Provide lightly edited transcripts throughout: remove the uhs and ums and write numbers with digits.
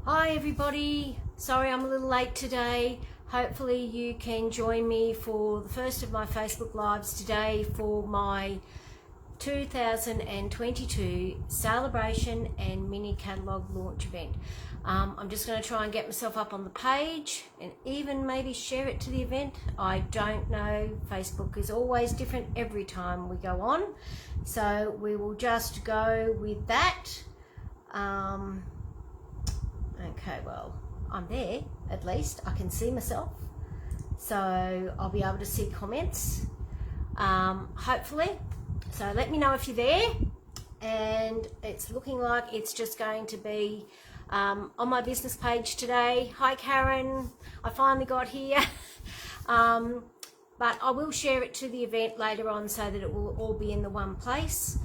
Hi everybody, sorry I'm a little late today. Hopefully you can join me for the first of my Facebook Lives today for my 2022 Sale-a-bration and Mini Catalogue launch event. I'm just going to try and get myself up on the page and even maybe share it to the event. I don't know, Facebook is always different every time we go on, so we will just go with that. Okay, well, I'm there, at least I can see myself, so I'll be able to see comments, hopefully. So let me know if you're there, and it's looking like it's just going to be on my business page today. Hi Karen, I finally got here. But I will share it to the event later on so that it will all be in the one place.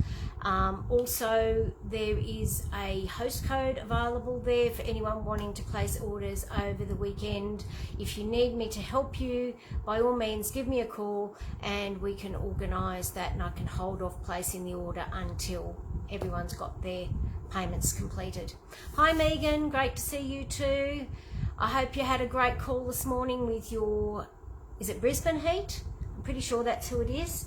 Also, there is a host code available there for anyone wanting to place orders over the weekend. If you need me to help you, by all means give me a call and we can organise that, and I can hold off placing the order until everyone's got their payments completed. Hi Megan, great to see you too. I hope you had a great call this morning with your, is it Brisbane heat? I'm pretty sure that's who it is.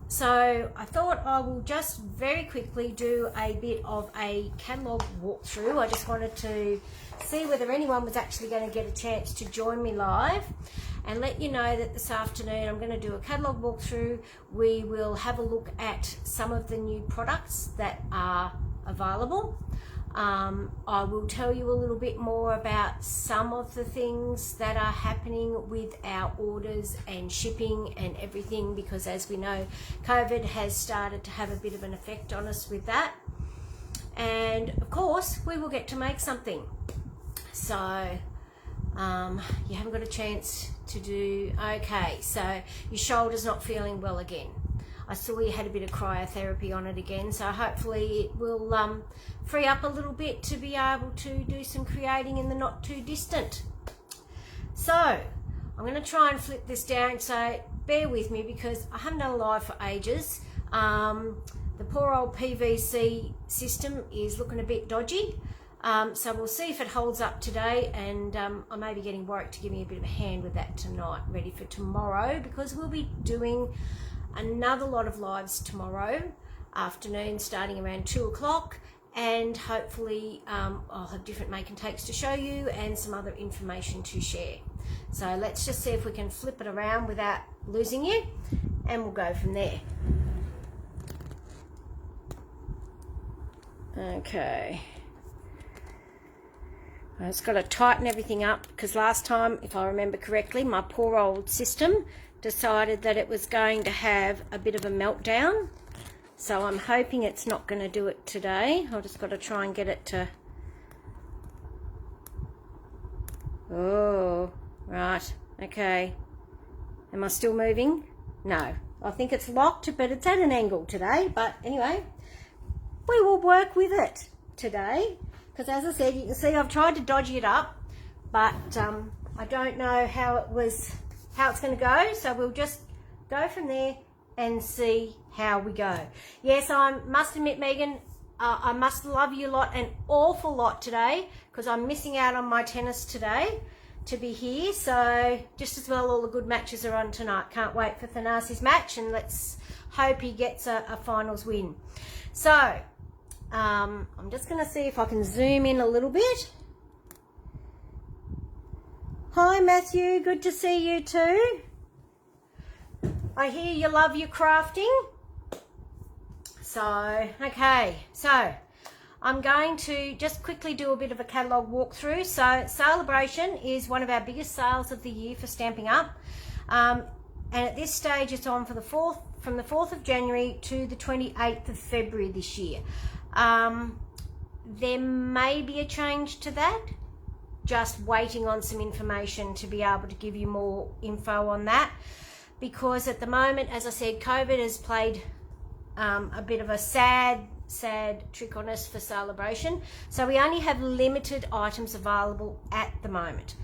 So I thought I will just very quickly do a bit of a catalogue walkthrough. I just wanted to see whether anyone was actually going to get a chance to join me live, and let you know that this afternoon I'm going to do a catalogue walkthrough. We will have a look at some of the new products that are available. I will tell you a little bit more about some of the things that are happening with our orders and shipping and everything, because as we know, COVID has started to have a bit of an effect on us with that. And of course, we will get to make something. So you haven't got a chance to do, okay, so your shoulder's not feeling well again. I saw you had a bit of cryotherapy on it again, so hopefully it will free up a little bit to be able to do some creating in the not too distant. So I'm going to try and flip this down, so bear with me because I haven't done a live for ages. The poor old PVC system is looking a bit dodgy, so we'll see if it holds up today, and I may be getting Warwick to give me a bit of a hand with that tonight, ready for tomorrow, because we'll be doing another lot of lives tomorrow afternoon starting around 2 o'clock, and hopefully I'll have different make and takes to show you and some other information to share. So let's just see if we can flip it around without losing you, and we'll go from there. Okay, I just got to tighten everything up because last time, if I remember correctly, my poor old system decided that it was going to have a bit of a meltdown, so I'm hoping it's not going to do it today. I've just got to try and get it to, oh right, okay, am I still moving? No, I think it's locked, but it's at an angle today. But anyway, we will work with it today, because as I said, you can see I've tried to dodgy it up, but I don't know how it's going to go, so we'll just go from there and see how we go. Yes, I must admit, Megan, I must love you lot, an awful lot today, because I'm missing out on my tennis today to be here. So just as well, all the good matches are on tonight. Can't wait for Thanasi's match, and let's hope he gets a finals win. So I'm just going to see if I can zoom in a little bit. Hi Matthew, good to see you too. I hear you love your crafting. So, okay, so I'm going to just quickly do a bit of a catalogue walkthrough. So Sale-a-bration is one of our biggest sales of the year for Stampin' Up. And at this stage it's on for from the 4th of January to the 28th of February this year. There may be a change to that. Just waiting on some information to be able to give you more info on that, because at the moment, as I said, COVID has played a bit of a sad trick on us for Sale-a-bration, so we only have limited items available at the moment.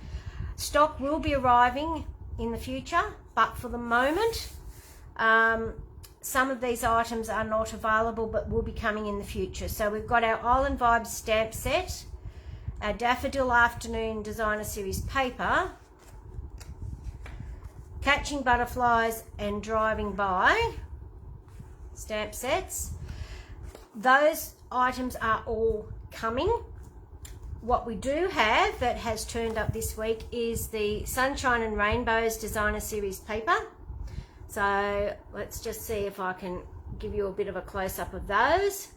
Stock will be arriving in the future, but for the moment some of these items are not available but will be coming in the future. So we've got our Island Vibes stamp set, our Daffodil Afternoon Designer Series paper, Catching Butterflies and Driving By stamp sets. Those items are all coming. What we do have that has turned up this week is the Sunshine and Rainbows Designer Series paper. So let's just see if I can give you a bit of a close-up of those.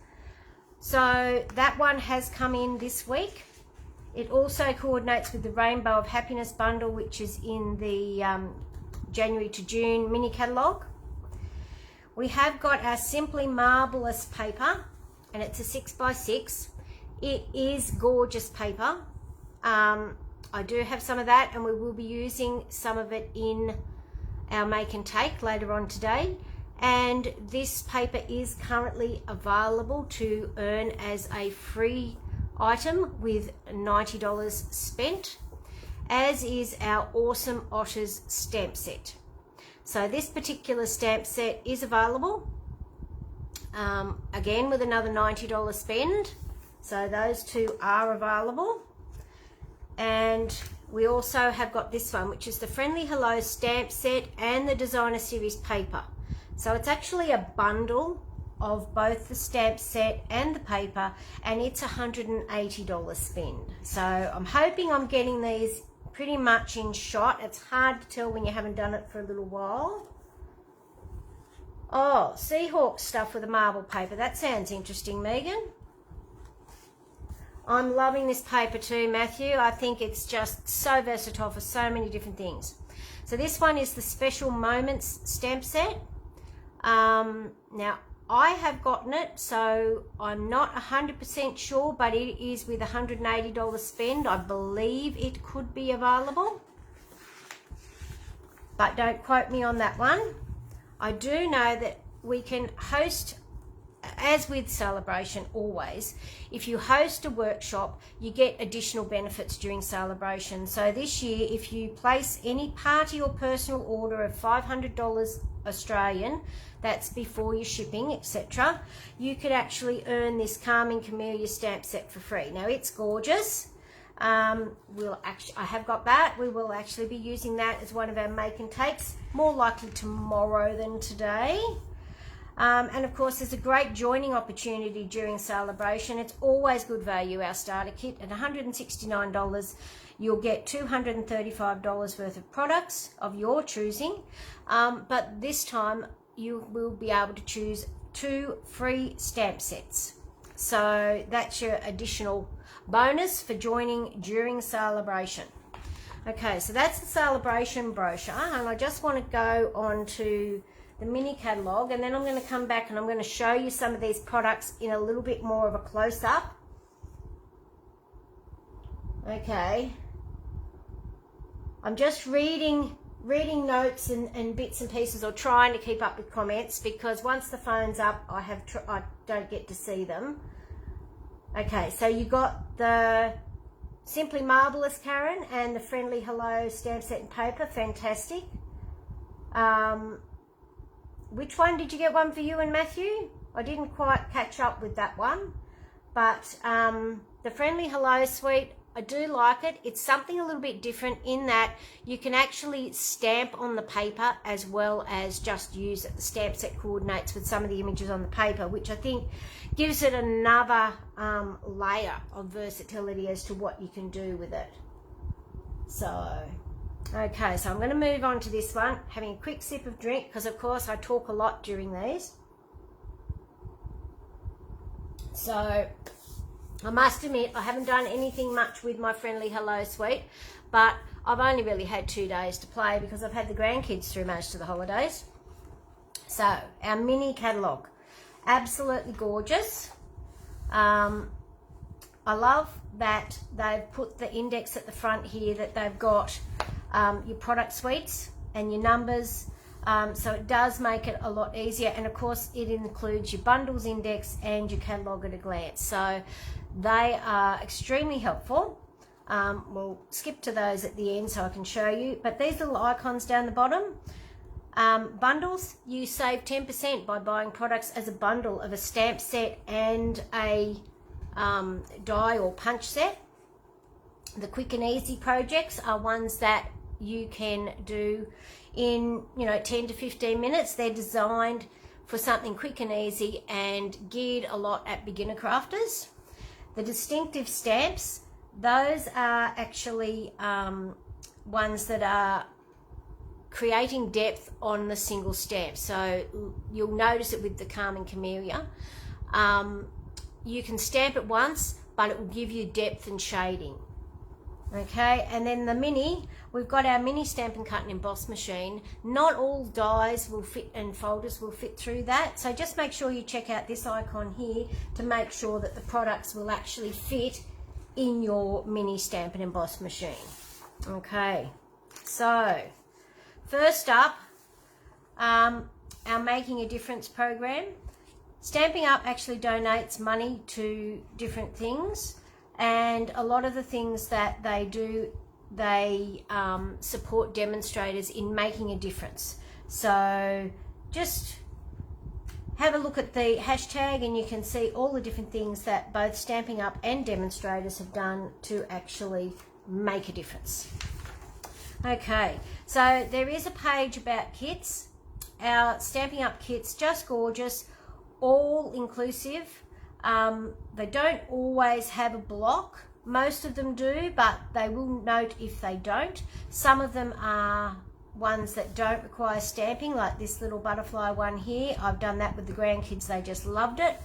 So that one has come in this week. It also coordinates with the Rainbow of Happiness bundle, which is in the January to June mini catalogue. We have got our Simply Marvellous paper, and it's a 6x6. It is gorgeous paper. I do have some of that, and we will be using some of it in our make and take later on today. And this paper is currently available to earn as a free item with $90 spent, as is our Awesome Otters stamp set. So this particular stamp set is available, again with another $90 spend. So those two are available. And we also have got this one, which is the Friendly Hello stamp set and the Designer Series paper. So it's actually a bundle of both the stamp set and the paper, and it's $180 spend. So I'm hoping I'm getting these pretty much in shot. It's hard to tell when you haven't done it for a little while. Oh, Seahawk stuff with a marble paper. That sounds interesting, Megan. I'm loving this paper too, Matthew. I think it's just so versatile for so many different things. So this one is the Special Moments stamp set. Now, I have gotten it, so I'm not 100% sure, but it is with $180 spend. I believe it could be available, but don't quote me on that one. I do know that we can host, as with Celebration always, if you host a workshop, you get additional benefits during Celebration. So this year, if you place any party or personal order of $500 Australian, that's before your shipping, etc., you could actually earn this Calming Camellia stamp set for free. Now, it's gorgeous. I have got that. We will actually be using that as one of our make and takes, more likely tomorrow than today. And of course, there's a great joining opportunity during Celebration. It's always good value, our starter kit. At $169, you'll get $235 worth of products of your choosing. But this time, you will be able to choose 2 free stamp sets. So that's your additional bonus for joining during Celebration. Okay, so that's the Celebration brochure. And I just want to go on to the mini catalogue, and then I'm going to come back and I'm going to show you some of these products in a little bit more of a close-up. Okay, I'm just reading notes and bits and pieces, or trying to keep up with comments, because once the phone's up I don't get to see them. Okay, so you got the Simply Marvellous, Karen, and the Friendly Hello stamp set and paper. Fantastic. Which one did you get? One for you and Matthew? I didn't quite catch up with that one. But the Friendly Hello suite, I do like it. It's something a little bit different in that you can actually stamp on the paper as well as just use it. The stamp set coordinates with some of the images on the paper, which I think gives it another layer of versatility as to what you can do with it. So, okay, so I'm going to move on to this one, having a quick sip of drink, because of course I talk a lot during these. So I must admit, I haven't done anything much with my Friendly Hello suite, but I've only really had 2 days to play because I've had the grandkids through most of the holidays. So, our mini catalogue, absolutely gorgeous. I love that they've put the index at the front here, that they've got your product suites and your numbers. So it does make it a lot easier, and of course it includes your bundles index and your catalogue at a glance. So they are extremely helpful. We'll skip to those at the end so I can show you, but these little icons down the bottom, bundles, you save 10% by buying products as a bundle of a stamp set and a die or punch set. The quick and easy projects are ones that you can do in 10 to 15 minutes. They're designed for something quick and easy and geared a lot at beginner crafters. The distinctive stamps, those are actually ones that are creating depth on the single stamp. So you'll notice it with the Carmen Camellia. You can stamp it once, but it will give you depth and shading. Okay, and then the mini, we've got our mini stamp and cut and emboss machine. Not all dies will fit and folders will fit through that. So just make sure you check out this icon here to make sure that the products will actually fit in your mini stamp and emboss machine. Okay, so first up, our Making a Difference program. Stampin' Up actually donates money to different things, and a lot of the things that they do, they support demonstrators in making a difference. So just have a look at the hashtag and you can see all the different things that both Stampin' Up and demonstrators have done to actually make a difference. Okay, so there is a page about kits. Our Stampin' Up kits, just gorgeous, all inclusive. They don't always have a block. Most of them do, but they will note if they don't. Some of them are ones that don't require stamping, like this little butterfly one here. I've done that with the grandkids. They just loved it.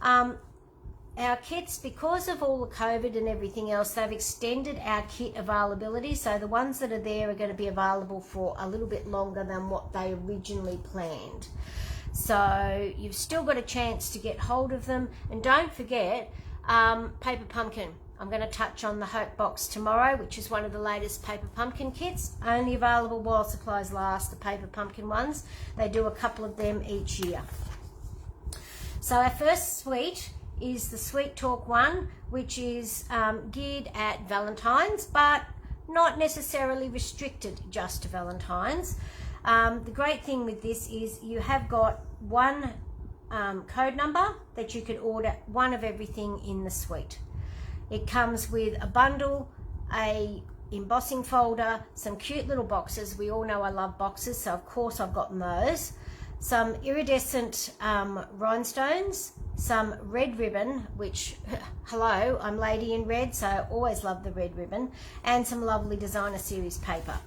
Our kits, because of all the COVID and everything else, they've extended our kit availability. So the ones that are there are going to be available for a little bit longer than what they originally planned. So you've still got a chance to get hold of them. And don't forget, Paper Pumpkin. I'm going to touch on the Hope Box tomorrow, which is one of the latest Paper Pumpkin kits. Only available while supplies last, the Paper Pumpkin ones. They do a couple of them each year. So our first suite is the Sweet Talk one, which is geared at Valentine's, but not necessarily restricted just to Valentine's. The great thing with this is you have got one code number that you could order one of everything in the suite. It comes with a bundle, a embossing folder, some cute little boxes. We all know I love boxes, so of course I've gotten those. Some iridescent rhinestones, some red ribbon, which, hello, I'm lady in red, so I always love the red ribbon, and some lovely designer series paper.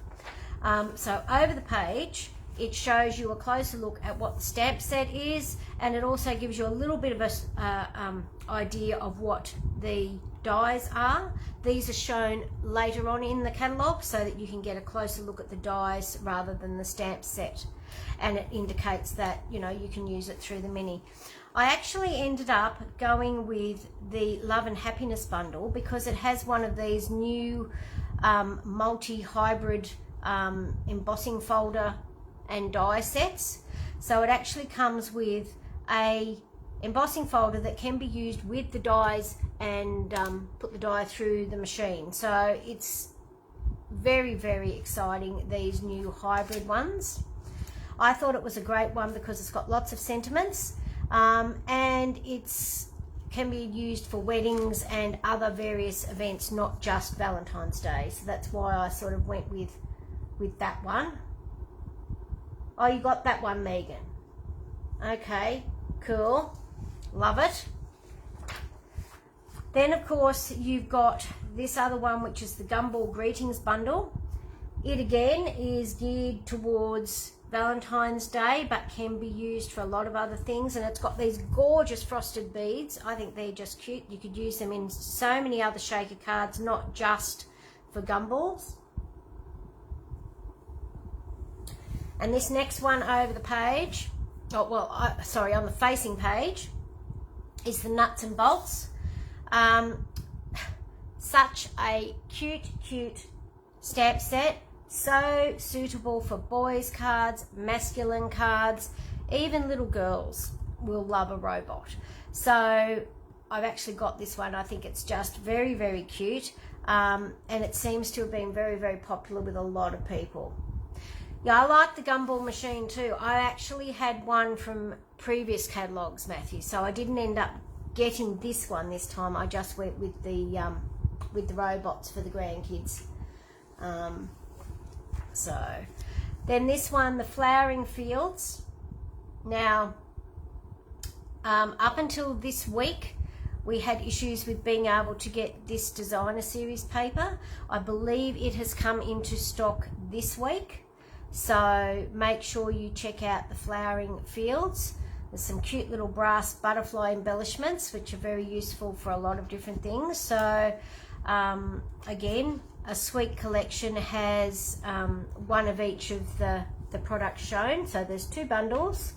So over the page, it shows you a closer look at what the stamp set is, and it also gives you a little bit of a idea of what the dies are. These are shown later on in the catalogue so that you can get a closer look at the dies rather than the stamp set, and it indicates that you can use it through the mini. I actually ended up going with the Love and Happiness bundle because it has one of these new multi-hybrid embossing folder and die sets. So it actually comes with a embossing folder that can be used with the dies and put the die through the machine. So it's very, very exciting, these new hybrid ones. I thought it was a great one because it's got lots of sentiments, and it's can be used for weddings and other various events, not just Valentine's Day. So that's why I sort of went with that one. Oh, you got that one, Megan. Okay, cool. Love it. Then, of course, you've got this other one, which is the Gumball Greetings bundle. It, again, is geared towards Valentine's Day, but can be used for a lot of other things. And it's got these gorgeous frosted beads. I think they're just cute. You could use them in so many other shaker cards, not just for gumballs. And this next one over the page, on the facing page, is the Nuts and Bolts. Such a cute stamp set. So suitable for boys' cards, masculine cards, even little girls will love a robot. So I've actually got this one. I think it's just very, very cute. And it seems to have been very, very popular with a lot of people. Yeah, I like the gumball machine too. I actually had one from previous catalogues, Matthew, so I didn't end up getting this one this time. I just went with the with the robots for the grandkids. So then this one, the flowering fields. Now, up until this week, we had issues with being able to get this designer series paper. I believe it has come into stock this week. So make sure you check out the flowering fields. There's some cute little brass butterfly embellishments, which are very useful for a lot of different things. So again, a sweet collection has one of each of the products shown. So there's 2 bundles.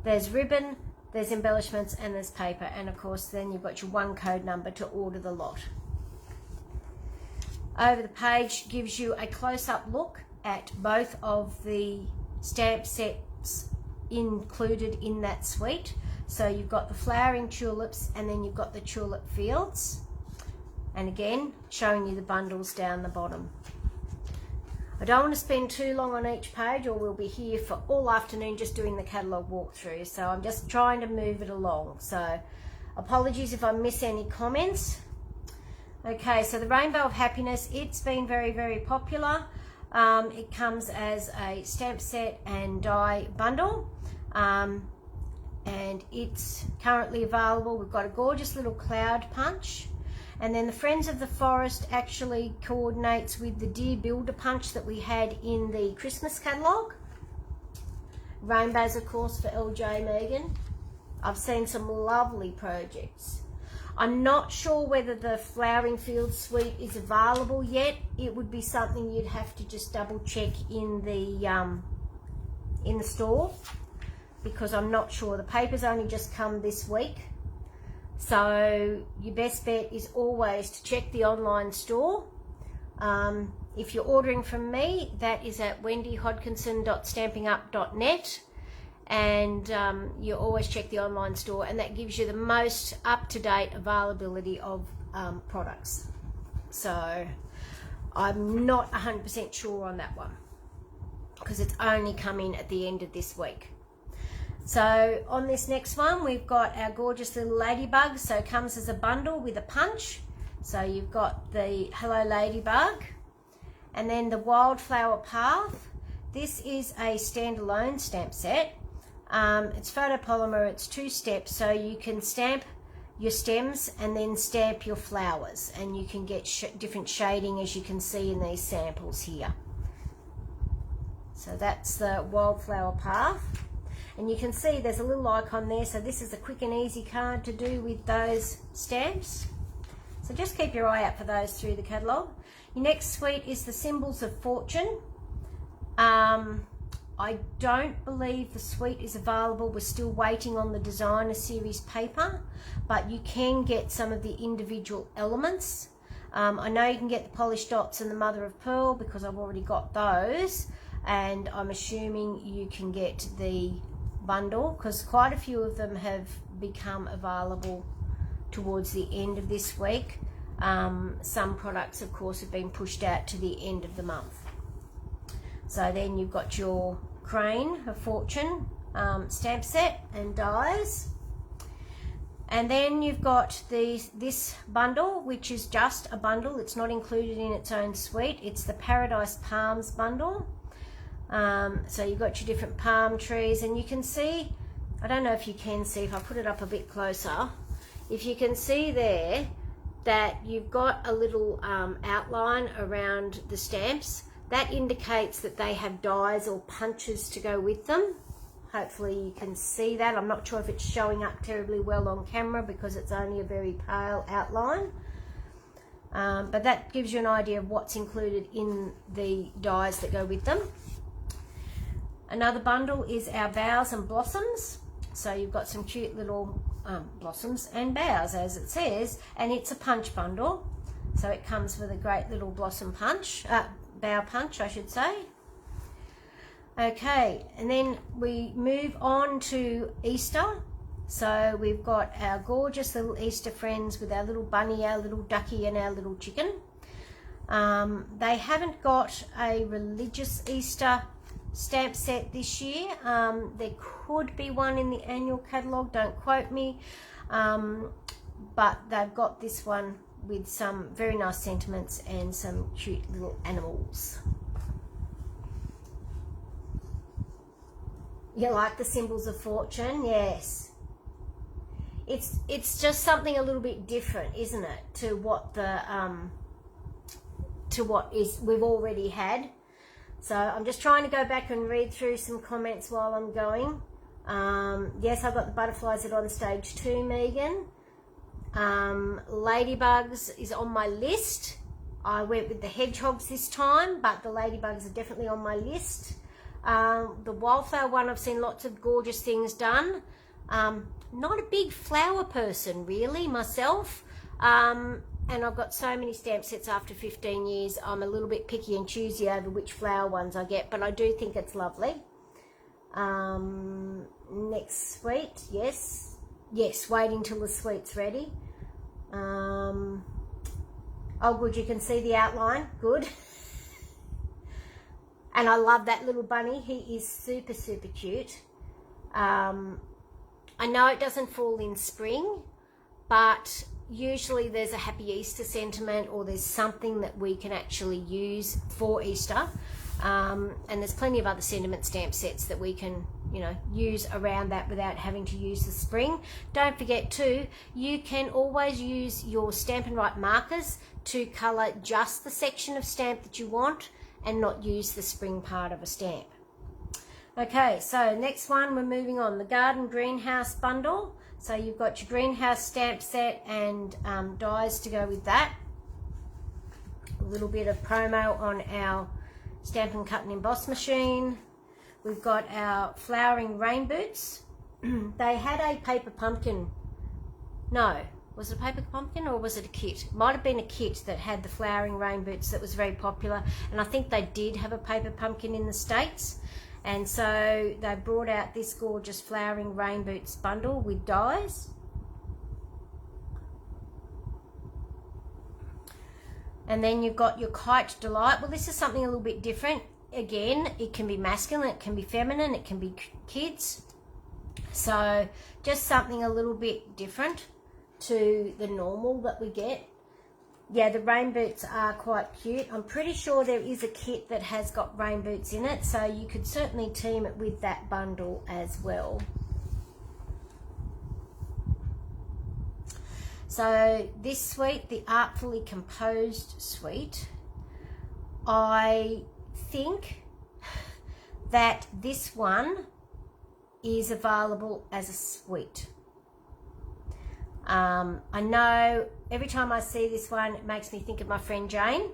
There's ribbon, there's embellishments, and there's paper. And of course, then you've got your 1 code number to order the lot. Over the page gives you a close-up look at both of the stamp sets included in that suite. So you've got the flowering tulips, and then you've got the tulip fields. And again, showing you the bundles down the bottom. I don't want to spend too long on each page, or we'll be here for all afternoon just doing the catalogue walkthrough. So I'm just trying to move it along. So apologies if I miss any comments. Okay, so the Rainbow of Happiness, it's been very, very popular. It comes as a stamp set and die bundle, and it's currently available. We've got a gorgeous little cloud punch, and then the Friends of the Forest actually coordinates with the Dear Builder punch that we had in the Christmas catalogue. Rainbows, of course, for LJ Megan. I've seen some lovely projects. I'm not sure whether the Flowering Field suite is available yet. It would be something you'd have to just double check in the store, because I'm not sure. The paper's only just come this week. So your best bet is always to check the online store. If you're ordering from me, that is at wendyhodkinson.stampingup.net. And you always check the online store, and that gives you the most up-to-date availability of products. So I'm not 100% sure on that one, because it's only come in at the end of this week. So on this next one, we've got our gorgeous little ladybug. So it comes as a bundle with a punch. So you've got the Hello Ladybug, and then the Wildflower Path. This is a standalone stamp set. It's photopolymer, it's 2 steps, so you can stamp your stems and then stamp your flowers, and you can get different shading, as you can see in these samples here. So that's the Wildflower Path, and you can see there's a little icon there. So this is a quick and easy card to do with those stamps. So just keep your eye out for those through the catalogue. Your next suite is the Symbols of Fortune. I don't believe the suite is available. We're still waiting on the designer series paper, but you can get some of the individual elements. I know you can get the polished dots and the mother of pearl, because I've already got those, and I'm assuming you can get the bundle, because quite a few of them have become available towards the end of this week. Some products, of course, have been pushed out to the end of the month. So then you've got your Crane of Fortune stamp set and dies. And then you've got this bundle, which is just a bundle. It's not included in its own suite. It's the Paradise Palms bundle. So you've got your different palm trees, and you can see, I don't know if you can see, if I put it up a bit closer, if you can see there that you've got a little outline around the stamps. That indicates that they have dies or punches to go with them. Hopefully you can see that. I'm not sure if it's showing up terribly well on camera, because it's only a very pale outline. But that gives you an idea of what's included in the dies that go with them. Another bundle is our Boughs and Blossoms. So you've got some cute little blossoms and boughs, as it says, and it's a punch bundle. So it comes with a great little blossom punch, bough punch, I should say. Okay, and then we move on to Easter. So we've got our gorgeous little Easter friends with our little bunny, our little ducky, and our little chicken. They haven't got a religious Easter stamp set this year. There could be one in the annual catalogue, don't quote me, but they've got this one with some very nice sentiments and some cute little animals. You like the symbols of fortune? Yes. It's just something a little bit different, isn't it, to what the we've already had. So I'm just trying to go back and read through some comments while I'm going. Yes, I've got the butterflies that are on stage 2, Megan. Ladybugs is on my list. I went with the hedgehogs this time, but the ladybugs are definitely on my list. The wildflower one, I've seen lots of gorgeous things done. Not a big flower person really myself, and I've got so many stamp sets after 15 years. I'm a little bit picky and choosy over which flower ones I get, but I do think it's lovely. Next sweet, yes, waiting till the sweet's ready. Oh good, you can see the outline, good. And I love that little bunny. He is super, super cute. I know it doesn't fall in spring, but usually there's a happy Easter sentiment, or there's something that we can actually use for Easter. And there's plenty of other sentiment stamp sets that we can, you know, use around that without having to use the spring. Don't forget too, you can always use your Stampin' Write markers to colour just the section of stamp that you want, and not use the spring part of a stamp. Okay, so next one, we're moving on. The Garden Greenhouse bundle. So you've got your greenhouse stamp set and dies to go with that. A little bit of promo on our Stampin' Cut and Emboss machine. We've got our flowering rain boots. They had a paper pumpkin. No. Was it a paper pumpkin or was it a kit? Might have been a kit that had the flowering rain boots that was very popular, and I think they did have a paper pumpkin in the States, and so they brought out this gorgeous flowering rain boots bundle with dies. And then you've got your Kite Delight. Well, this is something a little bit different. Again, it can be masculine, it can be feminine, it can be kids, so just something a little bit different to the normal that we get. Yeah, the rain boots are quite cute. I'm pretty sure there is a kit that has got rain boots in it, so you could certainly team it with that bundle as well. So this suite, the Artfully Composed suite, I think that this one is available as a suite. I know every time I see this one, it makes me think of my friend Jane,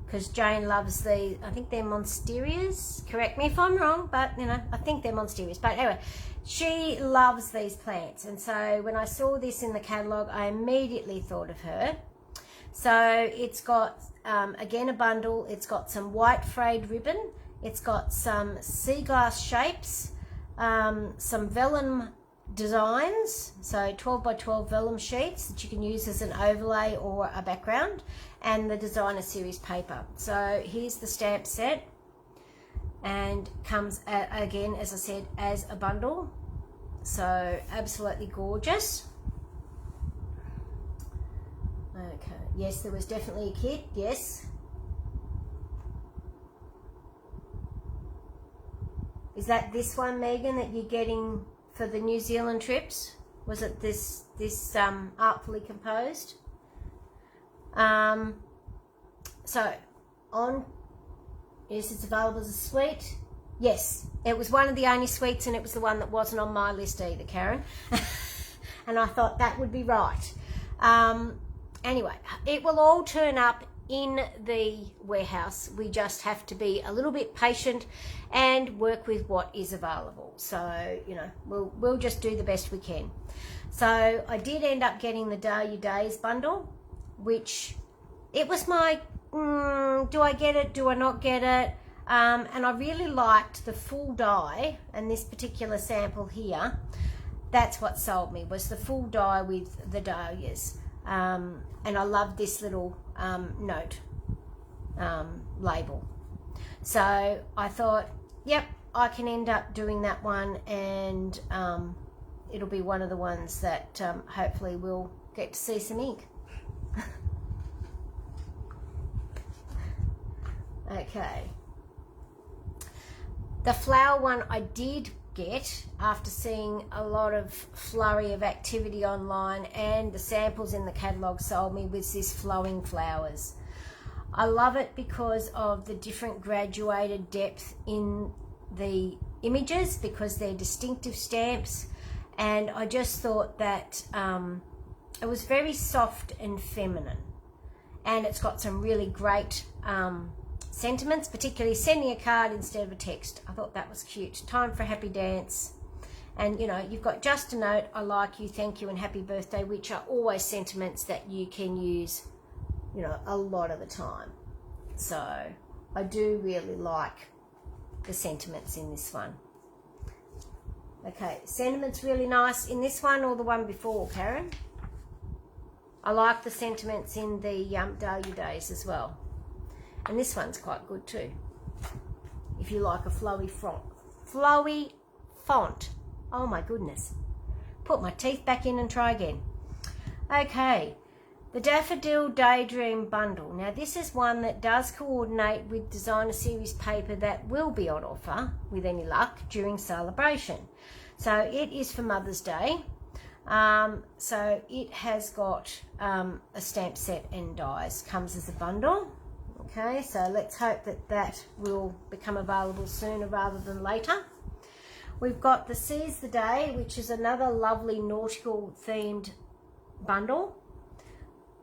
because Jane loves the, I think they're Monsteras. Correct me if I'm wrong, but you know, I think they're Monsteras. But anyway, she loves these plants, and so when I saw this in the catalogue, I immediately thought of her. So it's got again a bundle. It's got some white frayed ribbon. It's got some sea glass shapes, some vellum designs, so 12 by 12 vellum sheets that you can use as an overlay or a background, and the designer series paper. So here's the stamp set, and comes again, as I said, as a bundle. So absolutely gorgeous. Okay, yes, there was definitely a kit, yes. Is that this one, Megan, that you're getting for the New Zealand trips? Was it this Artfully Composed? So on, yes, it's available as a suite. Yes, it was one of the only suites, and it was the one that wasn't on my list either, Karen. And I thought that would be right. Anyway, it will all turn up in the warehouse. We just have to be a little bit patient and work with what is available. So, you know, we'll just do the best we can. So I did end up getting the Dahlia Days bundle, which it was my, do I get it? Do I not get it? And I really liked the full die, and this particular sample here, that's what sold me, was the full die with the dahlias. And I love this little note label. So I thought, yep, I can end up doing that one, and it'll be one of the ones that hopefully we'll get to see some ink. Okay. The flower one I did get after seeing a lot of flurry of activity online, and the samples in the catalogue sold me, was this flowing flowers. I love it because of the different graduated depth in the images, because they're distinctive stamps, and I just thought that it was very soft and feminine, and it's got some really great sentiments, particularly sending a card instead of a text. I thought that was cute. Time for a happy dance. And you know, you've got just a note, I like you, thank you, and happy birthday, which are always sentiments that you can use, you know, a lot of the time. So I do really like the sentiments in this one. Okay, sentiment's really nice in this one or the one before, Karen. I like the sentiments in the Dahlia Days as well. And this one's quite good too, if you like a flowy font. Flowy font. Oh my goodness. Put my teeth back in and try again. Okay, the Daffodil Daydream Bundle. Now this is one that does coordinate with designer series paper that will be on offer, with any luck, during Celebration. So it is for Mother's Day. So it has got a stamp set and dies. Comes as a bundle. Okay, so let's hope that that will become available sooner rather than later. We've got the Seize the Day, which is another lovely nautical themed bundle.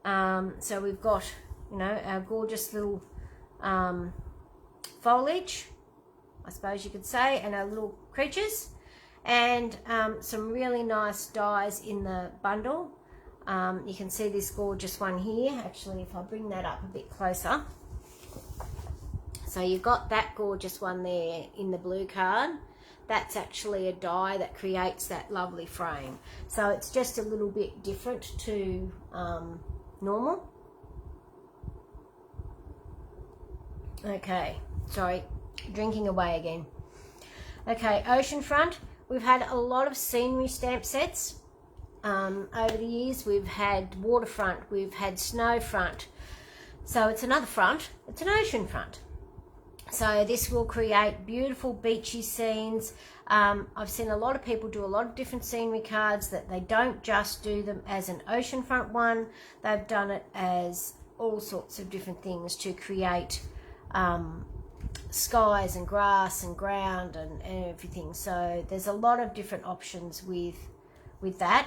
So we've got, you know, our gorgeous little foliage, I suppose you could say, and our little creatures, and some really nice dies in the bundle. You can see this gorgeous one here. Actually, if I bring that up a bit closer. So you've got that gorgeous one there in the blue card. That's actually a die that creates that lovely frame. So it's just a little bit different to normal. Okay, sorry, drinking away again. Okay, oceanfront. We've had a lot of scenery stamp sets over the years. We've had waterfront, we've had snowfront. So it's another front, it's an oceanfront. So this will create beautiful beachy scenes. I've seen a lot of people do a lot of different scenery cards, that they don't just do them as an oceanfront one. They've done it as all sorts of different things to create skies and grass and ground and everything. So there's a lot of different options with that.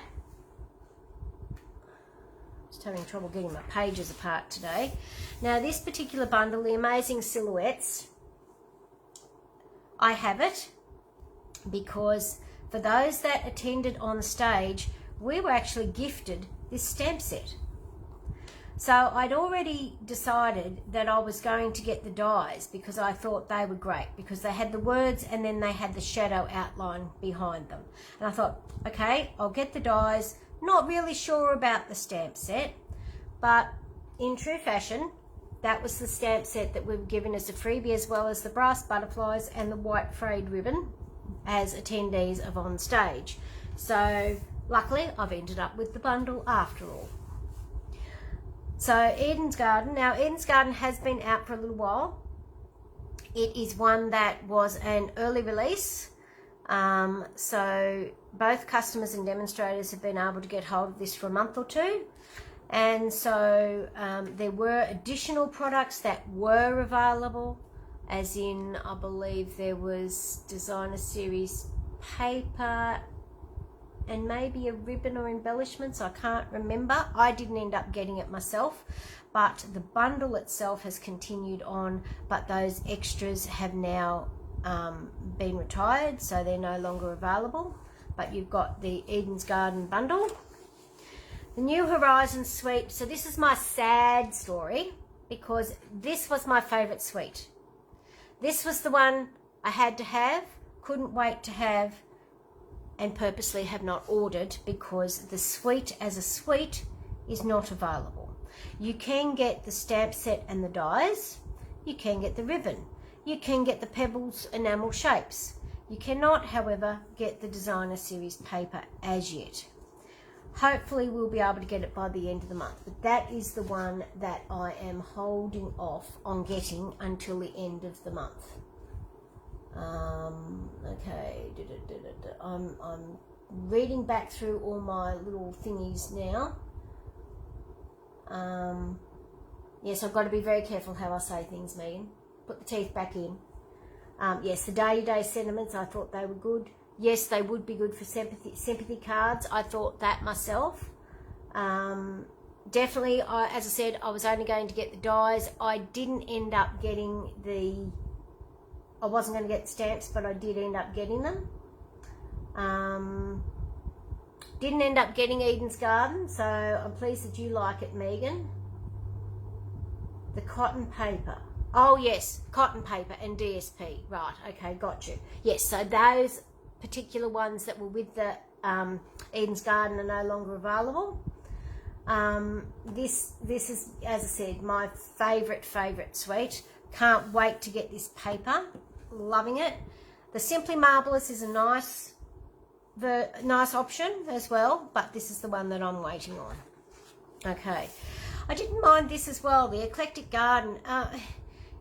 Just having trouble getting my pages apart today. Now this particular bundle, the Amazing Silhouettes, I have it because for those that attended on the stage, we were actually gifted this stamp set. So I'd already decided that I was going to get the dies because I thought they were great, because they had the words and then they had the shadow outline behind them. And I thought, okay, I'll get the dies. Not really sure about the stamp set, but in true fashion, that was the stamp set that we were given as a freebie, as well as the brass butterflies and the white frayed ribbon as attendees of On Stage. So luckily I've ended up with the bundle after all. So Eden's Garden. Now Eden's Garden has been out for a little while. It is one that was an early release. So both customers and demonstrators have been able to get hold of this for a month or two. And so there were additional products that were available, as in, I believe there was designer series paper and maybe a ribbon or embellishments. I can't remember. I didn't end up getting it myself, but the bundle itself has continued on, but those extras have now been retired, so they're no longer available. But you've got the Eden's Garden bundle. The New Horizons suite. So this is my sad story, because this was my favourite suite. This was the one I had to have, couldn't wait to have, and purposely have not ordered, because the suite as a suite is not available. You can get the stamp set and the dies. You can get the ribbon. You can get the pebbles enamel shapes. You cannot, however, get the designer series paper as yet. Hopefully we'll be able to get it by the end of the month, but that is the one that I am holding off on getting until the end of the month. Okay, I'm reading back through all my little thingies now. Yes, I've got to be very careful how I say things, Megan. Put the teeth back in. Yes, the day-to-day sentiments, I thought they were good. Yes, they would be good for sympathy cards. I thought that myself. Definitely, as I said, I was only going to get the dies. I didn't end up getting I wasn't going to get the stamps, but I did end up getting them. Didn't end up getting Eden's Garden, so I'm pleased that you like it, Megan. The cotton paper. Oh, yes, cotton paper and DSP. Right, okay, got you. Yes, so those particular ones that were with the Eden's Garden are no longer available. This is, as I said, my favourite suite. Can't wait to get this paper. Loving it. The Simply Marvellous is a nice option as well, but this is the one that I'm waiting on. Okay. I didn't mind this as well, the Eclectic Garden.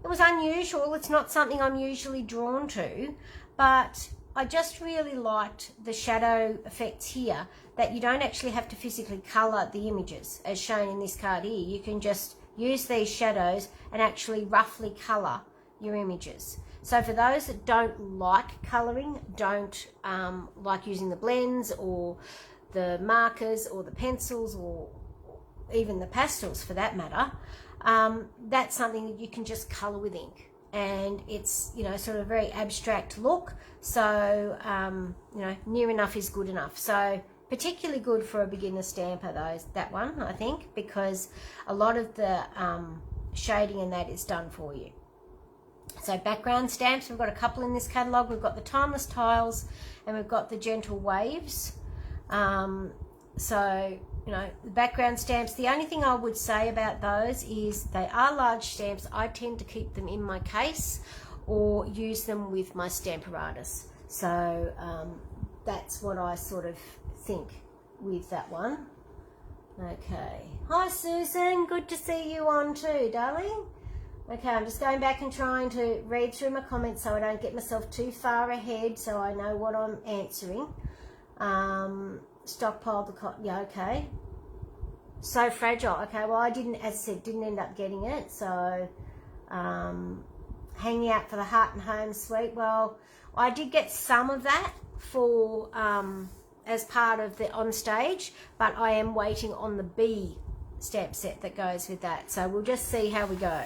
It was unusual. It's not something I'm usually drawn to, but I just really liked the shadow effects here, that you don't actually have to physically colour the images as shown in this card here. You can just use these shadows and actually roughly colour your images. So for those that don't like colouring, don't like using the blends or the markers or the pencils or even the pastels for that matter, that's something that you can just colour with ink. And it's, you know, sort of a very abstract look. So, you know, near enough is good enough. So particularly good for a beginner stamper, that one, I think, because a lot of the shading and that is done for you. So background stamps, we've got a couple in this catalogue. We've got the Timeless Tiles and we've got the Gentle Waves. So, you know, the background stamps, the only thing I would say about those is they are large stamps. I tend to keep them in my case or use them with my Stamparatus. So that's what I sort of think with that one. Okay. Hi, Susan. Good to see you on too, darling. Okay, I'm just going back and trying to read through my comments so I don't get myself too far ahead, so I know what I'm answering. Stockpile the cotton. Yeah, okay. So fragile. Okay, well, I didn't, as I said, didn't end up getting it. So hanging out for the Heart and Home suite. Well, I did get some of that for as part of the on stage, but I am waiting on the B stamp set that goes with that. So we'll just see how we go.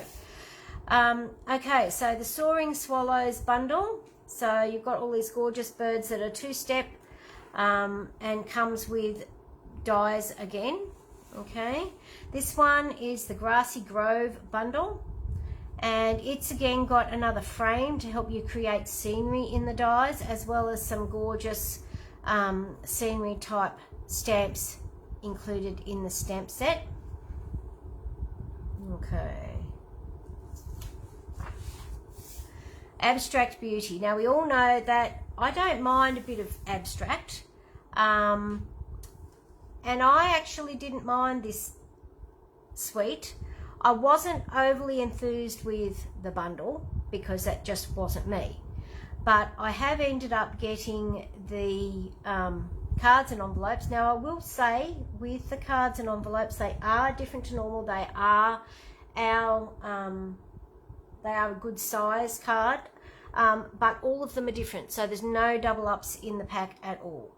Okay, so the Soaring Swallows bundle. So you've got all these gorgeous birds that are two-step and comes with dies again. Okay, this one is the Grassy Grove bundle, and it's again got another frame to help you create scenery in the dies, as well as some gorgeous scenery type stamps included in the stamp set. Okay. Abstract Beauty. Now we all know that I don't mind a bit of abstract, and I actually didn't mind this suite. I wasn't overly enthused with the bundle because that just wasn't me, but I have ended up getting the cards and envelopes. Now I will say with the cards and envelopes, they are different to normal. They are a good size card, but all of them are different. So there's no double ups in the pack at all.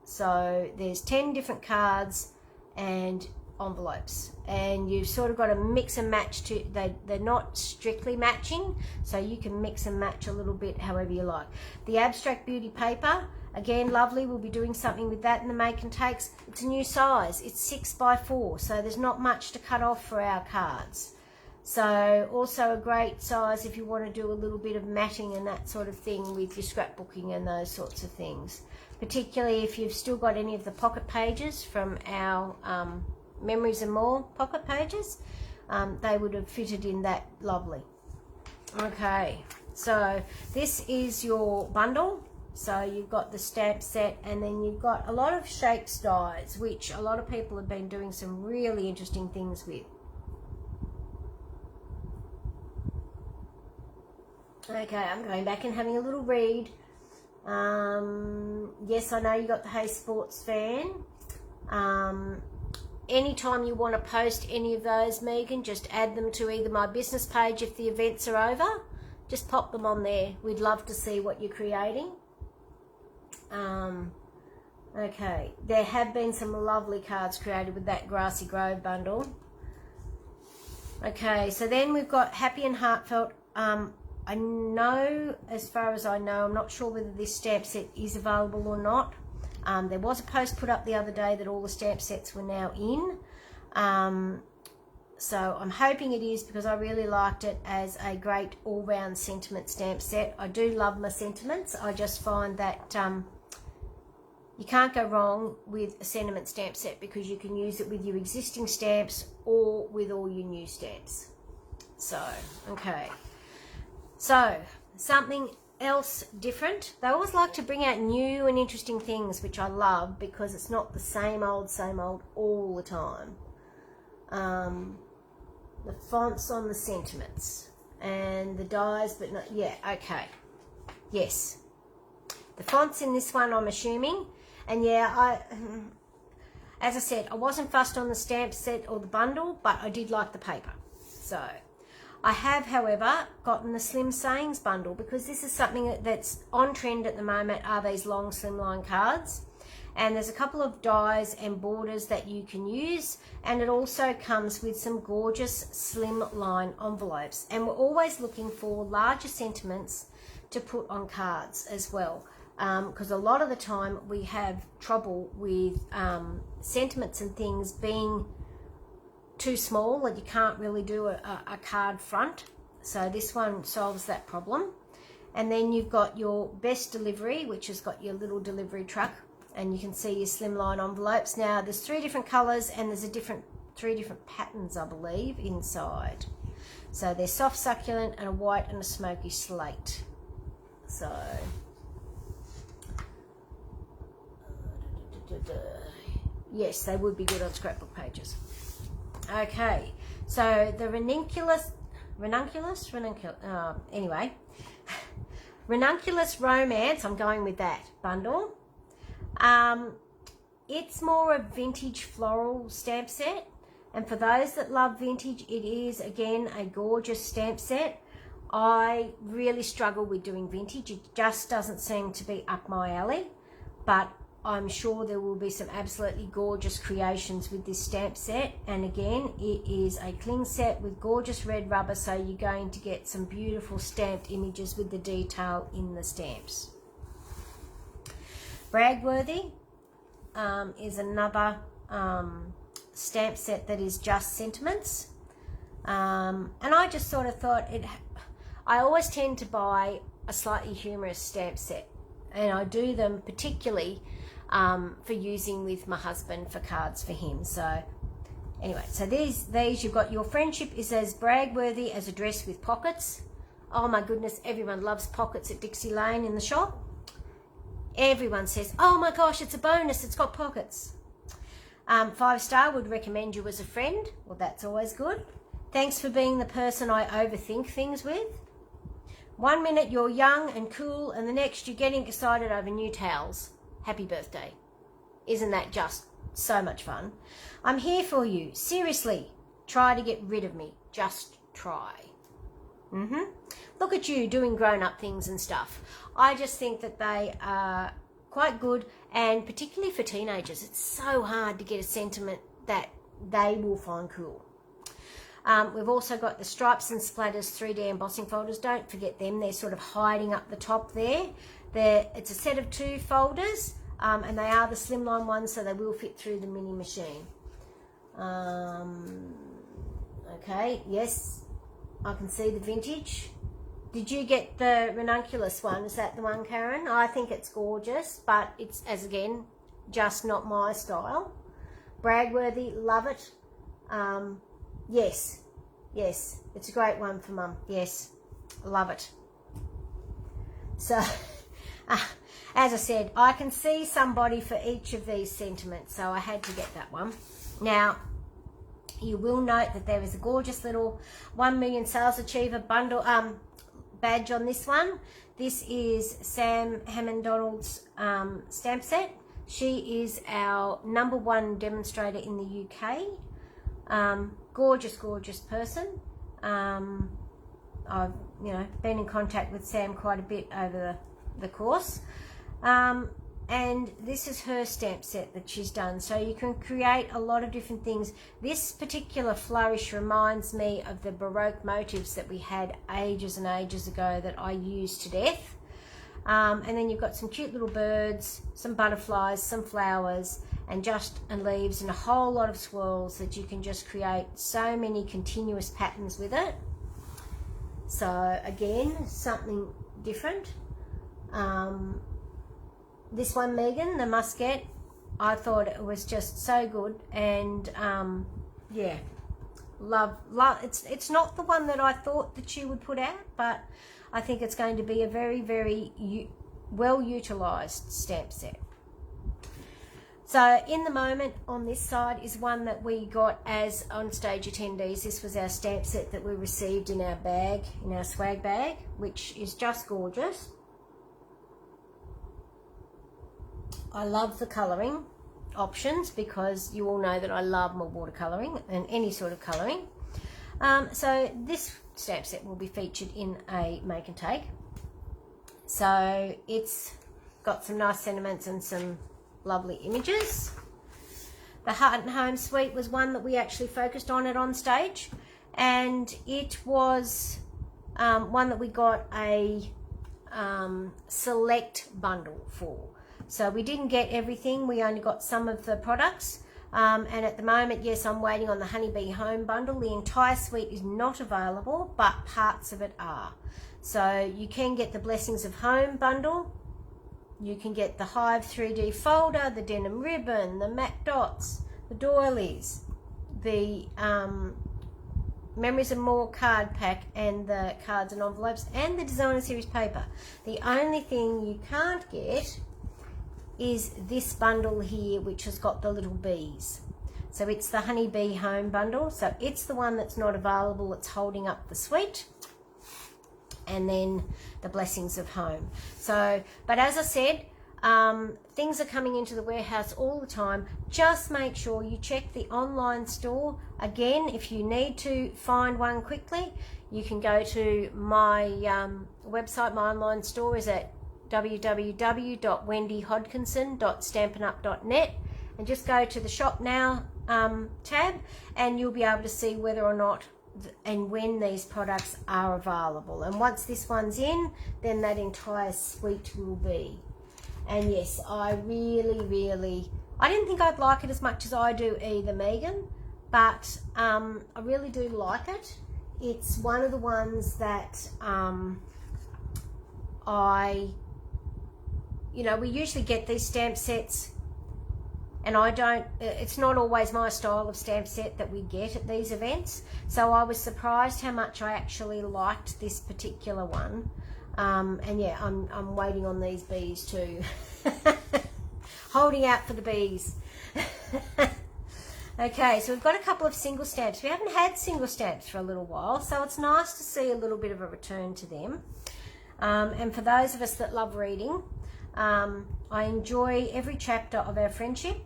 So there's 10 different cards and envelopes, and you've sort of got to mix and match they're not strictly matching, so you can mix and match a little bit however you like. The Abstract Beauty paper, again, lovely. We'll be doing something with that in the make and takes. It's a new size. It's 6x4, so there's not much to cut off for our cards. So also a great size if you want to do a little bit of matting and that sort of thing with your scrapbooking and those sorts of things. Particularly if you've still got any of the pocket pages from our Memories and More pocket pages, they would have fitted in that lovely. Okay, so this is your bundle. So you've got the stamp set, and then you've got a lot of shakes dies, which a lot of people have been doing some really interesting things with. Okay, I'm going back and having a little read. Yes, I know you got the Hey Sports fan. Anytime you want to post any of those, Megan, just add them to either my business page if the events are over. Just pop them on there. We'd love to see what you're creating. Okay, there have been some lovely cards created with that Grassy Grove bundle. Okay, so then we've got Happy and Heartfelt. I know, as far as I know, I'm not sure whether this stamp set is available or not. There was a post put up the other day that all the stamp sets were now in. So I'm hoping it is, because I really liked it as a great all-round sentiment stamp set. I do love my sentiments. I just find that you can't go wrong with a sentiment stamp set, because you can use it with your existing stamps or with all your new stamps. So, okay. So, something else different. They always like to bring out new and interesting things, which I love, because it's not the same old all the time. The fonts on the sentiments and the dies, but not, yeah, okay. Yes. The fonts in this one, I'm assuming. And yeah, as I said, I wasn't fussed on the stamp set or the bundle, but I did like the paper. So, I have, however, gotten the Slim Sayings bundle, because this is something that's on trend at the moment, are these long slimline cards. And there's a couple of dies and borders that you can use, and it also comes with some gorgeous slim line envelopes. And we're always looking for larger sentiments to put on cards as well, because a lot of the time we have trouble with sentiments and things being too small, that you can't really do a card front. So this one solves that problem. And then you've got your best delivery, which has got your little delivery truck, and you can see your slimline envelopes. Now there's 3 different colours, and there's 3 different patterns, I believe, inside. So they're soft succulent and a white and a smoky slate. So yes, they would be good on scrapbook pages. Okay, so the anyway, Ranunculus Romance, I'm going with that bundle. It's more a vintage floral stamp set, and for those that love vintage, it is again a gorgeous stamp set. I really struggle with doing vintage. It just doesn't seem to be up my alley, but I'm sure there will be some absolutely gorgeous creations with this stamp set. And again, it is a cling set with gorgeous red rubber, so you're going to get some beautiful stamped images with the detail in the stamps. Bragworthy is another stamp set that is just sentiments. And I just sort of thought, I always tend to buy a slightly humorous stamp set, and I do them particularly for using with my husband for cards for him. So anyway, so these you've got your friendship is as bragworthy as a dress with pockets. Oh my goodness, everyone loves pockets at Dixie Lane in the shop. Everyone says, oh my gosh, it's a bonus, it's got pockets. 5-star would recommend you as a friend. Well, that's always good. Thanks for being the person I overthink things with. 1 minute you're young and cool, and the next you're getting excited over new towels. Happy birthday. Isn't that just so much fun? I'm here for you. Seriously, try to get rid of me. Just try. Look at you doing grown-up things and stuff. I just think that they are quite good, and particularly for teenagers, it's so hard to get a sentiment that they will find cool. We've also got the Stripes and Splatters 3D embossing folders. Don't forget them. They're sort of hiding up the top there. It's a set of 2 folders, and they are the slimline ones, so they will fit through the mini machine. Okay, yes, I can see the vintage. Did you get the ranunculus one? Is that the one, Karen? I think it's gorgeous, but it's, as again, just not my style. Bragworthy, love it. Yes, it's a great one for Mum. Yes, love it. So, as I said, I can see somebody for each of these sentiments, so I had to get that one. Now, you will note that there is a gorgeous little 1 million sales achiever bundle badge on this one. This is Sam Hammond-Donald's stamp set. She is our #1 demonstrator in the UK. Gorgeous, gorgeous person. I've been in contact with Sam quite a bit over the course. And this is her stamp set that she's done. So you can create a lot of different things. This particular flourish reminds me of the Baroque motifs that we had ages and ages ago that I used to death. And then you've got some cute little birds, some butterflies, some flowers, and leaves, and a whole lot of swirls that you can just create so many continuous patterns with it. So again, something different. This one, Megan, the Muscat, I thought it was just so good, and yeah, love. It's not the one that I thought that she would put out, but I think it's going to be a very, very well utilised stamp set. So in the moment on this side is one that we got as on-stage attendees. This was our stamp set that we received in our bag, in our swag bag, which is just gorgeous. I love the colouring options because you all know that I love my watercolouring and any sort of colouring. So this stamp set will be featured in a make and take. So it's got some nice sentiments and some lovely images. The Heart and Home Suite was one that we actually focused on it on stage, and it was one that we got a select bundle for. So we didn't get everything, we only got some of the products. And at the moment, yes, I'm waiting on the Honeybee Home bundle. The entire suite is not available, but parts of it are. So you can get the Blessings of Home bundle. You can get the Hive 3D folder, the denim ribbon, the matte dots, the doilies, the Memories and More card pack, and the cards and envelopes, and the designer series paper. The only thing you can't get is this bundle here, which has got the little bees. So it's the Honeybee Home bundle. So it's the one that's not available. It's holding up the suite. And then the Blessings of Home. So, but as I said, things are coming into the warehouse all the time. Just make sure you check the online store. Again, if you need to find one quickly, you can go to my website. My online store is at www.wendyhodkinson.stampinup.net, and just go to the Shop Now tab, and you'll be able to see whether or not and when these products are available. And once this one's in, then that entire suite will be. And yes, I really, I didn't think I'd like it as much as I do either, Megan, but I really do like it. It's one of the ones that we usually get these stamp sets, and it's not always my style of stamp set that we get at these events. So I was surprised how much I actually liked this particular one. And yeah, I'm waiting on these bees too. Holding out for the bees. Okay, so we've got a couple of single stamps. We haven't had single stamps for a little while, so it's nice to see a little bit of a return to them. And for those of us that love reading, I enjoy every chapter of our friendship.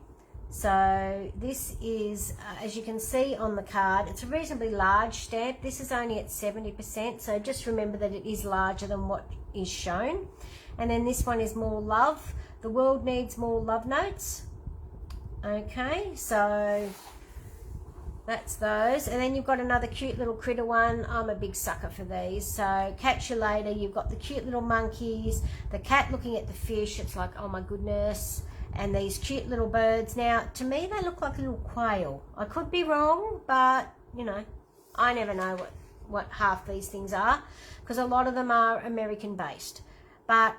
So this is, as you can see on the card, it's a reasonably large stamp. This is only at 70%, so just remember that it is larger than what is shown. And then this one is More Love. The world needs more love notes. Okay, so that's those. And then you've got another cute little critter one. I'm a big sucker for these. So Catch You Later, you've got the cute little monkeys, the cat looking at the fish. It's like, oh my goodness. And these cute little birds. Now, to me, they look like a little quail. I could be wrong, but, I never know what half these things are, because a lot of them are American-based. But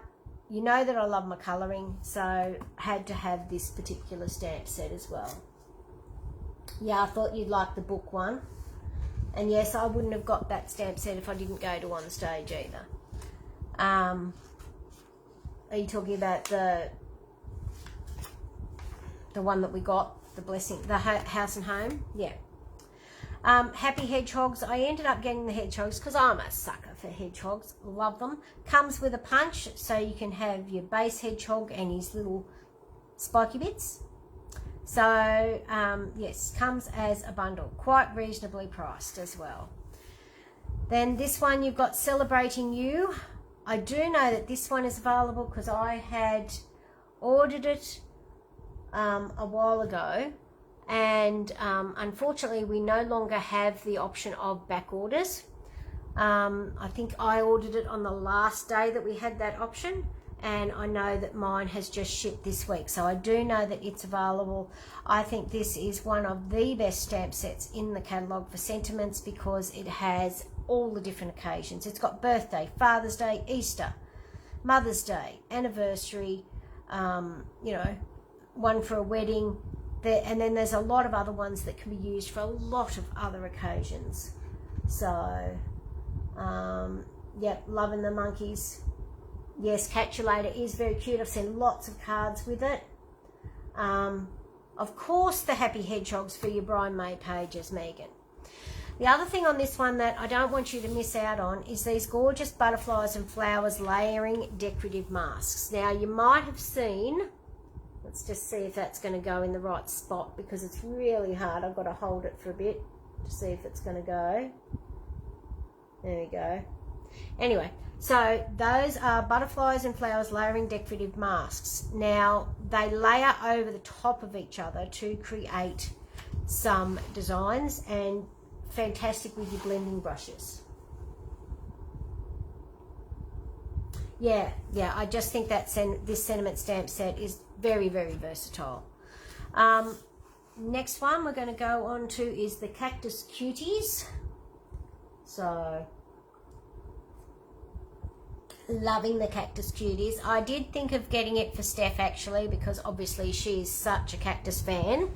you know that I love my colouring, so I had to have this particular stamp set as well. Yeah, I thought you'd like the book one. And yes, I wouldn't have got that stamp set if I didn't go to On Stage either. Are you talking about the one that we got, the blessing, the house and home? Yeah. Happy hedgehogs. I ended up getting the hedgehogs because I'm a sucker for hedgehogs. Love them. Comes with a punch, so you can have your base hedgehog and his little spiky bits. So yes, comes as a bundle, quite reasonably priced as well. Then this one, you've got Celebrating You. I do know that this one is available because I had ordered it a while ago, and unfortunately we no longer have the option of back orders. I think I ordered it on the last day that we had that option, and I know that mine has just shipped this week, so I do know that it's available. I think this is one of the best stamp sets in the catalogue for sentiments because it has all the different occasions. It's got birthday, Father's Day, Easter, Mother's Day, anniversary, you know, one for a wedding, and then there's a lot of other ones that can be used for a lot of other occasions. So yep, loving the monkeys. Yes, Catch You Later is very cute. I've seen lots of cards with it. Of course, the Happy Hedgehogs for your Brian May pages, Megan. The other thing on this one that I don't want you to miss out on is these gorgeous butterflies and flowers layering decorative masks. Now, you might have seen, let's just see if that's going to go in the right spot because it's really hard. I've got to hold it for a bit to see if it's going to go. There we go. Anyway, so those are butterflies and flowers layering decorative masks. Now, they layer over the top of each other to create some designs, and fantastic with your blending brushes. Yeah, I just think that this sentiment stamp set is very, very versatile. Next one we're going to go on to is the Cactus Cuties. So, loving the Cactus Cuties. I did think of getting it for Steph actually because obviously she's such a cactus fan.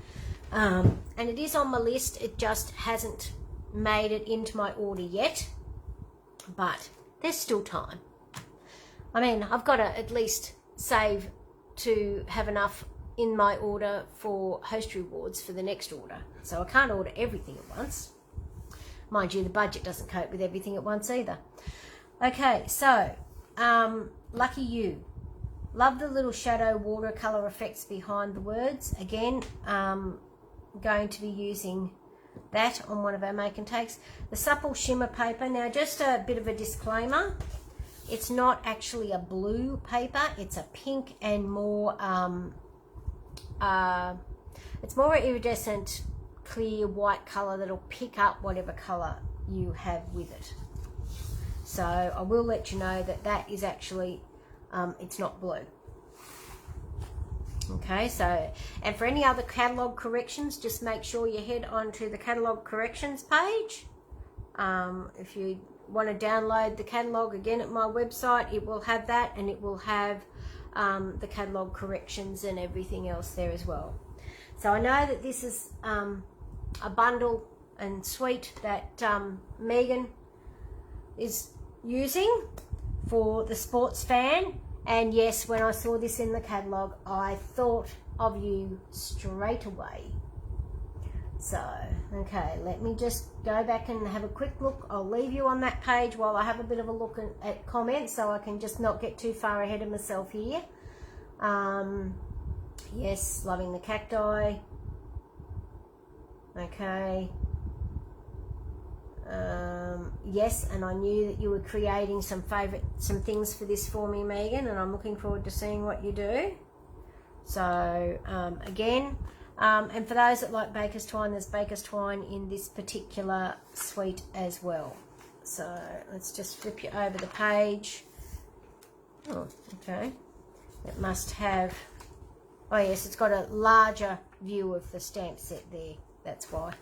And it is on my list. It just hasn't made it into my order yet. But there's still time. I mean, I've got to at least save to have enough in my order for host rewards for the next order. So I can't order everything at once. Mind you, the budget doesn't cope with everything at once either. Okay, so Lucky You. Love the little shadow watercolor effects behind the words. Again, going to be using that on one of our make and takes. The supple shimmer paper. Now, just a bit of a disclaimer. It's not actually a blue paper. It's a pink and more, it's more iridescent, clear white color that'll pick up whatever color you have with it. So I will let you know that that is actually, it's not blue. Okay, so, and for any other catalogue corrections, just make sure you head onto the catalogue corrections page. If you want to download the catalogue again at my website, it will have that, and it will have the catalogue corrections and everything else there as well. So I know that this is a bundle and suite that Megan is using for the sports fan. And yes, when I saw this in the catalogue, I thought of you straight away. So, okay, let me just go back and have a quick look. I'll leave you on that page while I have a bit of a look at comments so I can just not get too far ahead of myself here. Yes, loving the cacti. Okay. Yes, and I knew that you were creating some things for this for me, Megan, and I'm looking forward to seeing what you do. So again, and for those that like baker's twine, there's baker's twine in this particular suite as well. So let's just flip you over the page. Oh, okay. It must have, oh yes, it's got a larger view of the stamp set there, that's why.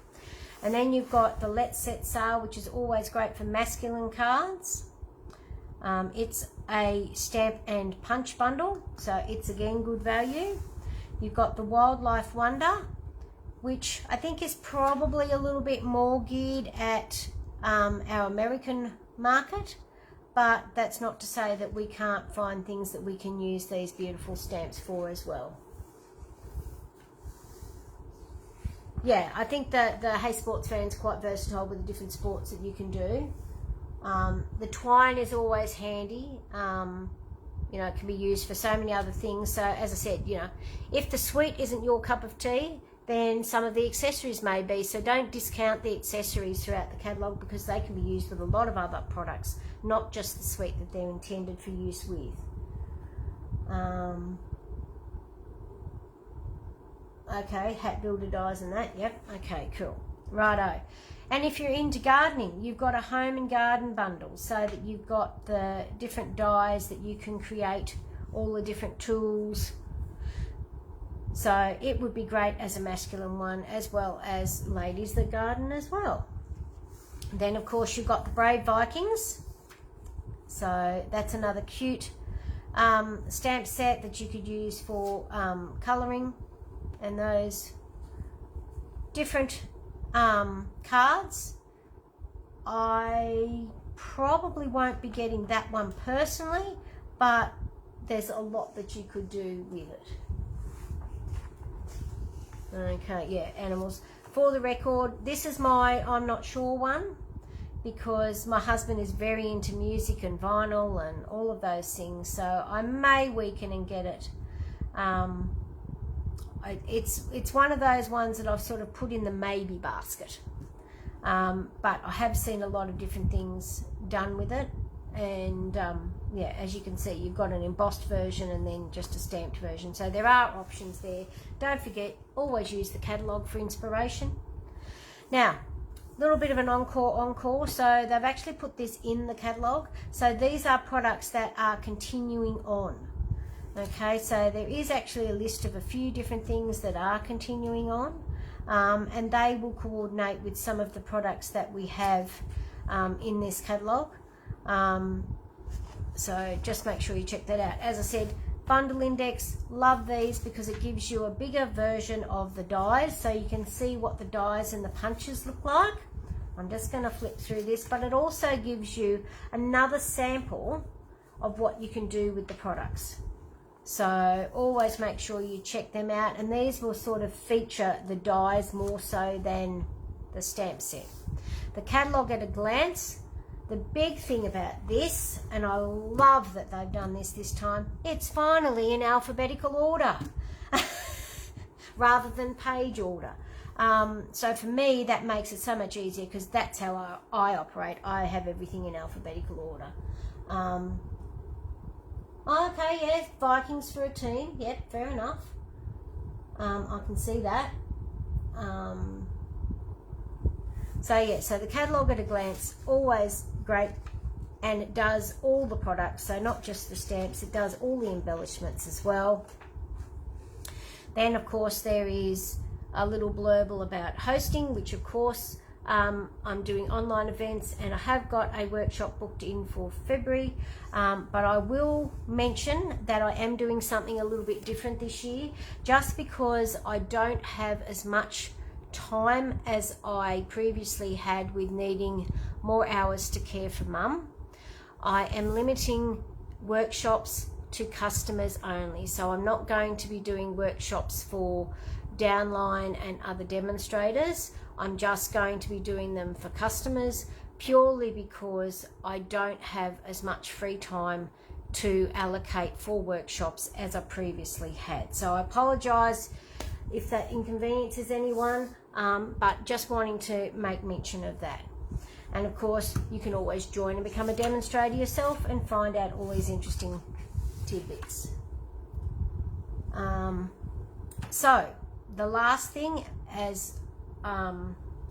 And then you've got the Let's Set Sale, which is always great for masculine cards. It's a stamp and punch bundle, so it's again good value. You've got the Wildlife Wonder, which I think is probably a little bit more geared at our American market. but that's not to say that we can't find things that we can use these beautiful stamps for as well. Yeah, I think that the Hey Sports Fan's quite versatile with the different sports that you can do. The twine is always handy. You know, it can be used for so many other things. So as I said, you know, if the sweet isn't your cup of tea, then some of the accessories may be. So don't discount the accessories throughout the catalogue, because they can be used with a lot of other products, not just the sweet that they're intended for use with. Okay, hat builder dies and that. Yep, okay, cool. Righto. And if you're into gardening, you've got a home and garden bundle, so that you've got the different dies that you can create, all the different tools. So it would be great as a masculine one, as well as ladies that garden as well. Then of course you've got the Brave Vikings. So that's another cute stamp set that you could use for colouring, and those different cards. I probably won't be getting that one personally, but there's a lot that you could do with it. Okay, yeah, animals. For the record, this is my I'm not sure one, because my husband is very into music and vinyl and all of those things, so I may weaken and get it. It's one of those ones that I've sort of put in the maybe basket, but I have seen a lot of different things done with it, and yeah, as you can see, you've got an embossed version and then just a stamped version, so there are options there. Don't forget, always use the catalogue for inspiration. Now, a little bit of an encore, so they've actually put this in the catalogue, so these are products that are continuing on. Okay, so there is actually a list of a few different things that are continuing on, and they will coordinate with some of the products that we have in this catalogue. So just make sure you check that out. As I said, bundle index, love these because it gives you a bigger version of the dies, so you can see what the dies and the punches look like. I'm just going to flip through this, but it also gives you another sample of what you can do with the products. So always make sure you check them out, and these will sort of feature the dies more so than the stamp set. The catalogue at a glance. The big thing about this, and I love that they've done this time, it's finally in alphabetical order rather than page order. So for me, that makes it so much easier, because that's how I operate. I have everything in alphabetical order. Okay, yeah, Vikings for a team. Yep, fair enough. I can see that. So yeah, so the catalogue at a glance, always great, and it does all the products, so not just the stamps, it does all the embellishments as well. Then of course there is a little blurb about hosting, which of course I'm doing online events, and I have got a workshop booked in for February, but I will mention that I am doing something a little bit different this year, just because I don't have as much time as I previously had with needing more hours to care for mum. I am limiting workshops to customers only, so I'm not going to be doing workshops for downline and other demonstrators. I'm just going to be doing them for customers, purely because I don't have as much free time to allocate for workshops as I previously had. So I apologise if that inconveniences anyone, but just wanting to make mention of that. And of course, you can always join and become a demonstrator yourself and find out all these interesting tidbits. So the last thing as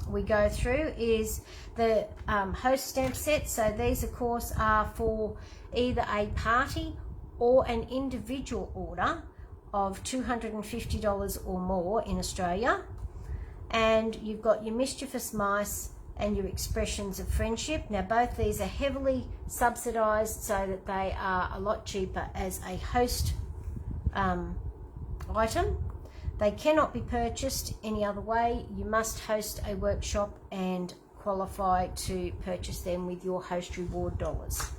we go through is the host stamp set. So these of course are for either a party or an individual order of $250 or more in Australia. And you've got your mischievous mice and your expressions of friendship. Now both these are heavily subsidised, so that they are a lot cheaper as a host item. They cannot be purchased any other way. You must host a workshop and qualify to purchase them with your host reward dollars.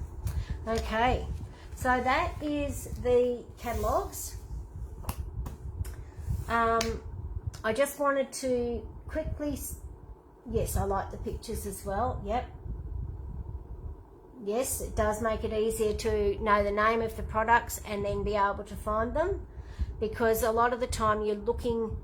Okay, so that is the catalogues. I just wanted to quickly, yes, I like the pictures as well, yep. Yes, it does make it easier to know the name of the products and then be able to find them, because a lot of the time you're looking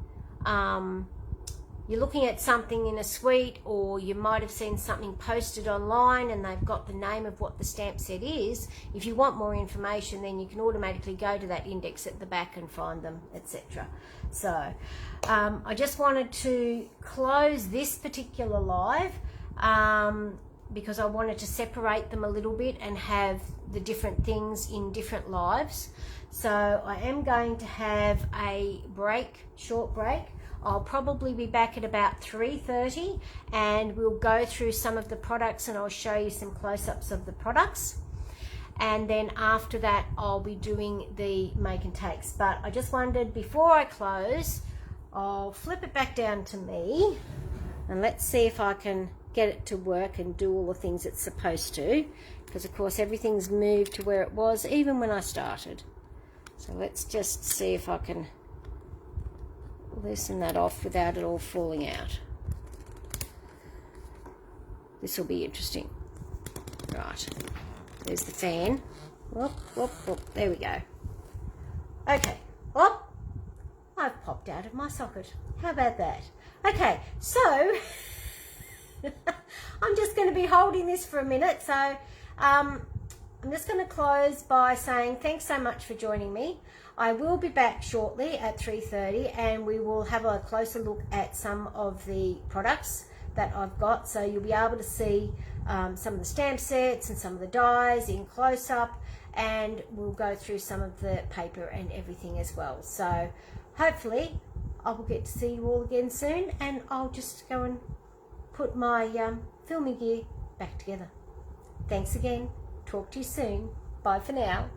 at something in a suite, or you might have seen something posted online and they've got the name of what the stamp set is. If you want more information, then you can automatically go to that index at the back and find them, etc. So I just wanted to close this particular live because I wanted to separate them a little bit and have the different things in different lives. So I am going to have a break, short break. I'll probably be back at about 3:30 and we'll go through some of the products and I'll show you some close-ups of the products. And then after that, I'll be doing the make and takes. But I just wondered, before I close, I'll flip it back down to me and let's see if I can get it to work and do all the things it's supposed to, because of course everything's moved to where it was even when I started. So let's just see if I can loosen that off without it all falling out. This will be interesting. Right, there's the fan. Whoop, whoop, whoop. There we go. Okay, whoop. I've popped out of my socket. How about that? Okay, so I'm just going to be holding this for a minute. So I'm just going to close by saying thanks so much for joining me. I will be back shortly at 3:30 and we will have a closer look at some of the products that I've got. So you'll be able to see some of the stamp sets and some of the dies in close-up, and we'll go through some of the paper and everything as well. So hopefully I will get to see you all again soon, and I'll just go and put my filming gear back together. Thanks again. Talk to you soon. Bye for now.